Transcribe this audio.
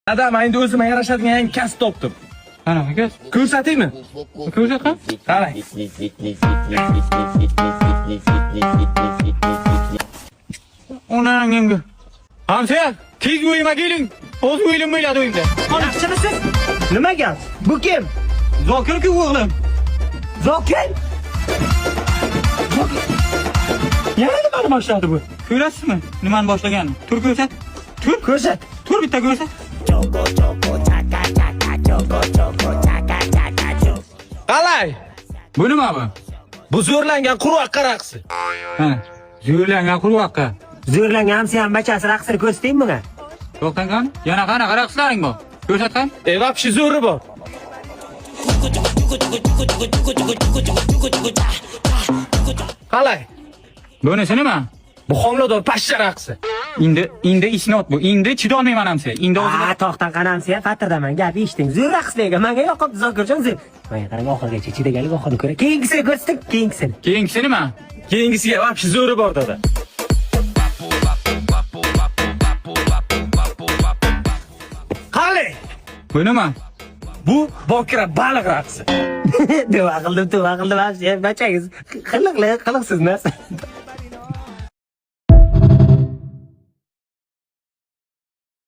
Adam, endi o'zimga yarashadigan yangi kasb topdim. Qanaqa kasb? Ko'rsataymi? Ko'rsatqa? Qarang. Onangga. Hamsa, tez uyima keling. O'z uyim bo'ladi uyimda. Yaxshimisiz? Nima gap? Bu kim? Zokir-ku o'g'lim. Zokir? Yana nimani boshladi bu? Ko'rasizmi? Nimani boshlaganini? Tur ko'rsat. Tur. Ko'rsat. Tur bitta ko'rsat. Qalay? Bu nima bu? Bu zo'rlangan qurvaqqa raqsi. Ha, zo'rlangan qurvaqqa. Zo'rlangan hamsa ham bachasi raqsini ko'rsataymi bunga? To'xtang qani? Yana qanaqa raqslaring bor? Ko'rsatgan? Vapshi zo'ri bor. Qalay? Bunisi nima? Bu homilador pashsha raqsi. Endi isnot bu. Endi chidolmayman hamsa. Endi o'zim To'xtang qanamsa ham fatirdaman. Gap eshiting. Zo'r raqslarga menga yoqibdi Zokirjon zo'r. Menga qarang oxirigacha chidagalik oxirini ko'ra. Keyingisini ko'rsating, keyingisini. keyingisi nima? Keyingisiga vapshi zo'ri bor dada. Qalay? Bu nima? Bu bokira baliq raqsi. Duo qildim. Bachangiz qiliqsiz narsa.